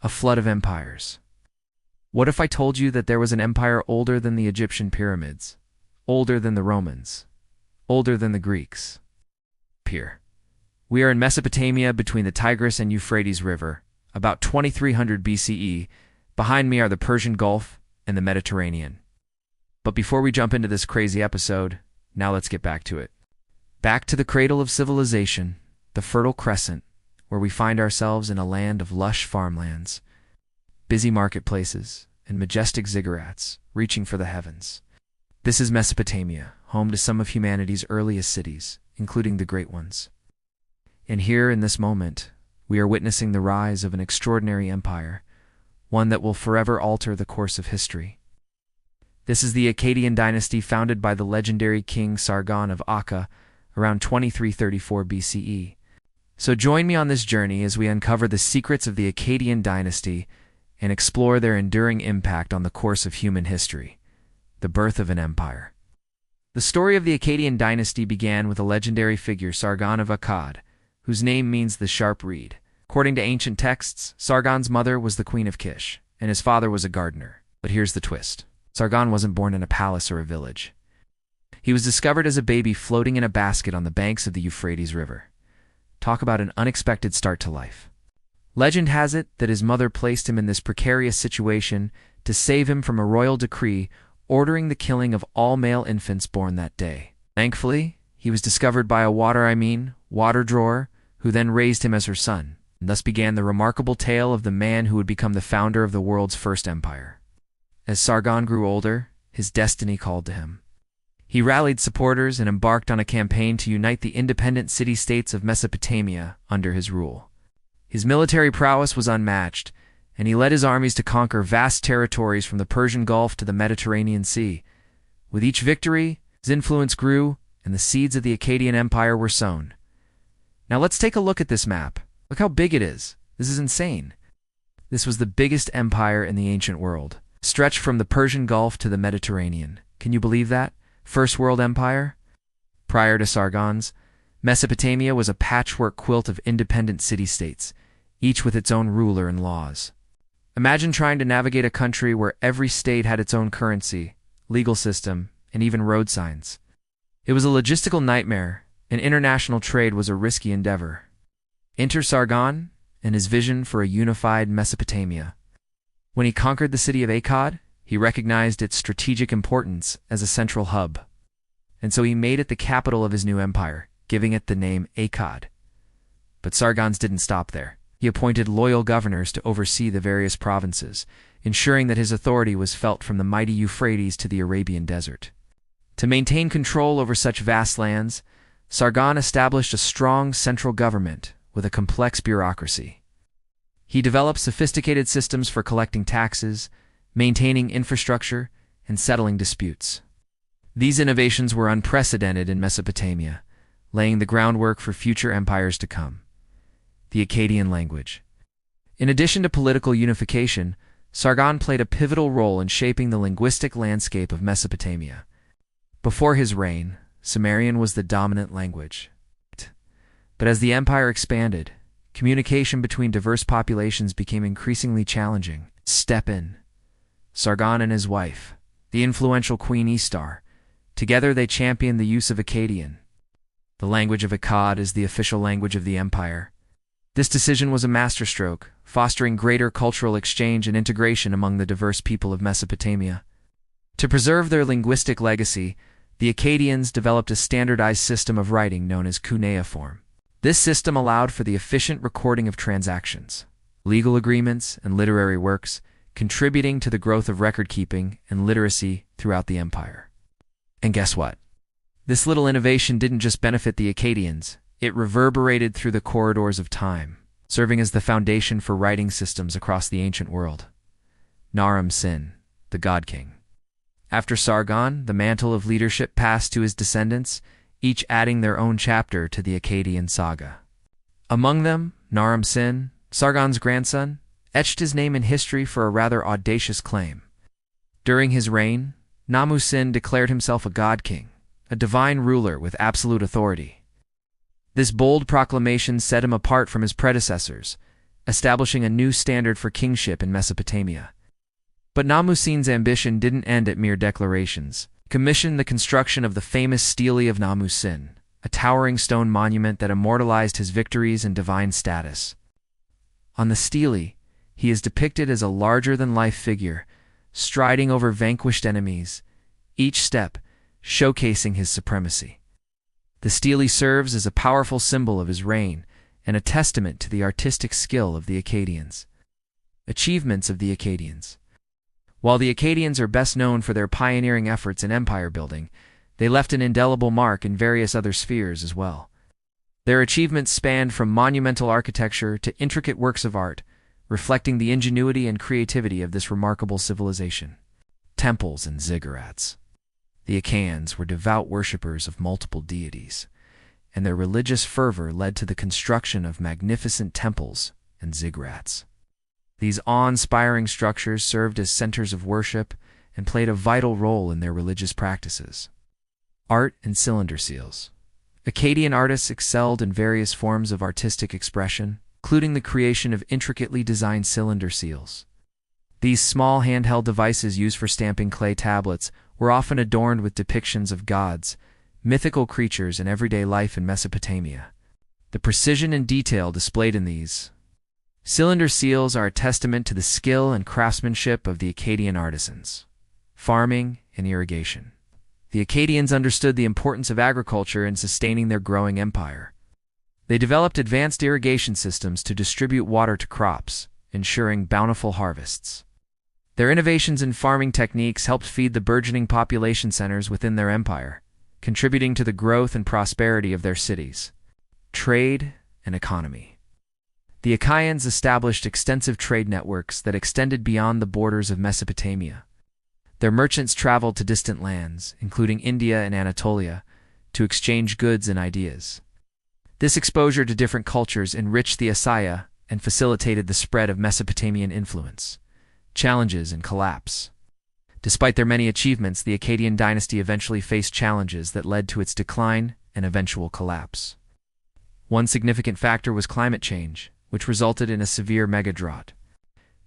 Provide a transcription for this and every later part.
a flood of empires. What if I told you that there was an empire older than the Egyptian pyramids, older than the Romans, older than the Greeks? Here. We are in Mesopotamia between the Tigris and Euphrates River, about 2300 BCE. Behind me are the Persian Gulf and the Mediterranean. But before we jump into this crazy episode, now let's get back to it. Back to the cradle of civilization, the Fertile Crescent, where we find ourselves in a land of lush farmlands, busy marketplaces, and majestic ziggurats reaching for the heavens. This is Mesopotamia, home to some of humanity's earliest cities, including the great ones. And here, in this moment, we are witnessing the rise of an extraordinary empire, one that will forever alter the course of history. This is the Akkadian Dynasty, founded by the legendary king Sargon of Akkad around 2334 BCE. So join me on this journey as we uncover the secrets of the Akkadian Dynasty and explore their enduring impact on the course of human history, the birth of an empire. The story of the Akkadian Dynasty began with a legendary figure, Sargon of Akkad, whose name means the sharp reed. According to ancient texts, Sargon's mother was the queen of Kish, and his father was a gardener. But here's the twist. Sargon wasn't born in a palace or a village. He was discovered as a baby floating in a basket on the banks of the Euphrates River. Talk about an unexpected start to life. Legend has it that his mother placed him in this precarious situation to save him from a royal decree ordering the killing of all male infants born that day. Thankfully, he was discovered by a water drawer, who then raised him as her son. And thus began the remarkable tale of the man who would become the founder of the world's first empire. As Sargon grew older, his destiny called to him. He rallied supporters and embarked on a campaign to unite the independent city-states of Mesopotamia under his rule. His military prowess was unmatched, and he led his armies to conquer vast territories from the Persian Gulf to the Mediterranean Sea. With each victory, his influence grew, and the seeds of the Akkadian Empire were sown. Now let's take a look at this map. Look how big it is. This is insane. This was the biggest empire in the ancient world, stretched from the Persian Gulf to the Mediterranean. Can you believe that? First world empire? Prior to Sargon's, Mesopotamia was a patchwork quilt of independent city-states, each with its own ruler and laws. Imagine trying to navigate a country where every state had its own currency, legal system, and even road signs. It was a logistical nightmare, and international trade was a risky endeavor. Enter Sargon and his vision for a unified Mesopotamia. When he conquered the city of Akkad, he recognized its strategic importance as a central hub, and so he made it the capital of his new empire, giving it the name Akkad. But Sargon's didn't stop there. He appointed loyal governors to oversee the various provinces, ensuring that his authority was felt from the mighty Euphrates to the Arabian desert. To maintain control over such vast lands, Sargon established a strong central government with a complex bureaucracy. He developed sophisticated systems for collecting taxes, maintaining infrastructure, and settling disputes. These innovations were unprecedented in Mesopotamia, laying the groundwork for future empires to come. The Akkadian language. In addition to political unification, Sargon played a pivotal role in shaping the linguistic landscape of Mesopotamia. Before his reign, Sumerian was the dominant language. But as the empire expanded, communication between diverse populations became increasingly challenging. Step in. Sargon and his wife, the influential Queen Ishtar, together they championed the use of Akkadian. The language of Akkad is the official language of the empire. This decision was a masterstroke, fostering greater cultural exchange and integration among the diverse people of Mesopotamia. To preserve their linguistic legacy, the Akkadians developed a standardized system of writing known as cuneiform. This system allowed for the efficient recording of transactions, legal agreements, and literary works, contributing to the growth of record-keeping and literacy throughout the empire. And guess what? This little innovation didn't just benefit the Akkadians, it reverberated through the corridors of time, serving as the foundation for writing systems across the ancient world. Naram-Sin, the God King. After Sargon, the mantle of leadership passed to his descendants, each adding their own chapter to the Akkadian saga. Among them, Naram-Sin, Sargon's grandson, etched his name in history for a rather audacious claim. During his reign, Naram-Sin declared himself a god king, a divine ruler with absolute authority. This bold proclamation set him apart from his predecessors, establishing a new standard for kingship in Mesopotamia. But Naram-Sin's ambition didn't end at mere declarations. He commissioned the construction of the famous stele of Naram-Sin, a towering stone monument that immortalized his victories and divine status. On the stele, he is depicted as a larger-than-life figure, striding over vanquished enemies, each step showcasing his supremacy. The stele serves as a powerful symbol of his reign and a testament to the artistic skill of the Akkadians. Achievements of the Akkadians. While the Akkadians are best known for their pioneering efforts in empire building, they left an indelible mark in various other spheres as well. Their achievements spanned from monumental architecture to intricate works of art, reflecting the ingenuity and creativity of this remarkable civilization. Temples and ziggurats. The Akkadians were devout worshippers of multiple deities, and their religious fervor led to the construction of magnificent temples and ziggurats. These awe-inspiring structures served as centers of worship and played a vital role in their religious practices. Art and cylinder seals. Akkadian artists excelled in various forms of artistic expression, including the creation of intricately designed cylinder seals. These small handheld devices used for stamping clay tablets were often adorned with depictions of gods, mythical creatures, and everyday life in Mesopotamia. The precision and detail displayed in these cylinder seals are a testament to the skill and craftsmanship of the Akkadian artisans. Farming and irrigation. The Akkadians understood the importance of agriculture in sustaining their growing empire. They developed advanced irrigation systems to distribute water to crops, ensuring bountiful harvests. Their innovations in farming techniques helped feed the burgeoning population centers within their empire, contributing to the growth and prosperity of their cities. Trade and economy. The Akkadians established extensive trade networks that extended beyond the borders of Mesopotamia. Their merchants traveled to distant lands, including India and Anatolia, to exchange goods and ideas. This exposure to different cultures enriched the Asaya and facilitated the spread of Mesopotamian influence. Challenges and collapse. Despite their many achievements, the Akkadian dynasty eventually faced challenges that led to its decline and eventual collapse. One significant factor was climate change, which resulted in a severe megadrought.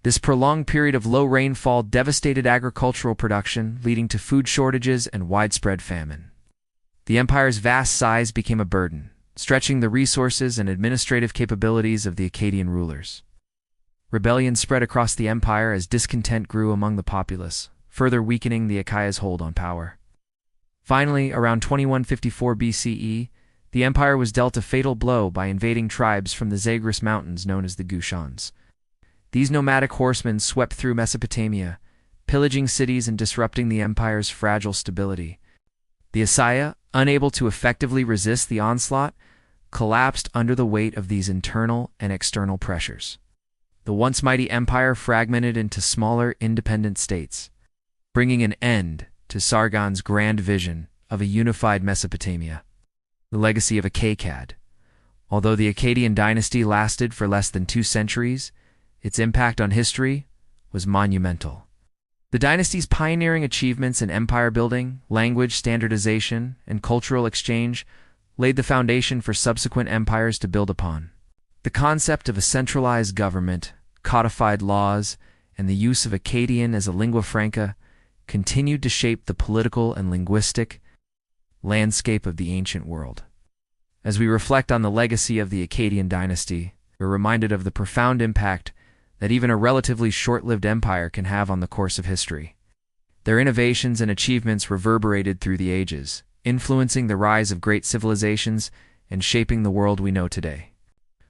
This prolonged period of low rainfall devastated agricultural production, leading to food shortages and widespread famine. The empire's vast size became a burden, stretching the resources and administrative capabilities of the Akkadian rulers. Rebellion spread across the empire as discontent grew among the populace, further weakening the Akkaya's hold on power. Finally, around 2154 BCE, the empire was dealt a fatal blow by invading tribes from the Zagros Mountains known as the Gushans. These nomadic horsemen swept through Mesopotamia, pillaging cities and disrupting the empire's fragile stability. The Asaya, unable to effectively resist the onslaught, collapsed under the weight of these internal and external pressures. The once mighty empire fragmented into smaller, independent states, bringing an end to Sargon's grand vision of a unified Mesopotamia. The legacy of Akkad. Although the Akkadian dynasty lasted for less than 2 centuries, its impact on history was monumental. The dynasty's pioneering achievements in empire building, language standardization, and cultural exchange laid the foundation for subsequent empires to build upon. The concept of a centralized government, codified laws, and the use of Akkadian as a lingua franca continued to shape the political and linguistic landscape of the ancient world. As we reflect on the legacy of the Akkadian dynasty, we're reminded of the profound impact that even a relatively short-lived empire can have on the course of history. Their innovations and achievements reverberated through the ages, influencing the rise of great civilizations and shaping the world we know today.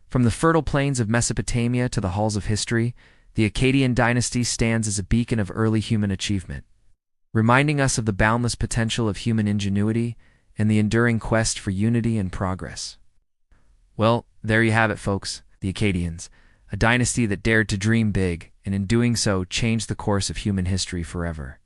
From the fertile plains of Mesopotamia to the halls of history, the Akkadian dynasty stands as a beacon of early human achievement, reminding us of the boundless potential of human ingenuity and the enduring quest for unity and progress. Well, there you have it, folks, the Akkadians, a dynasty that dared to dream big, and in doing so changed the course of human history forever.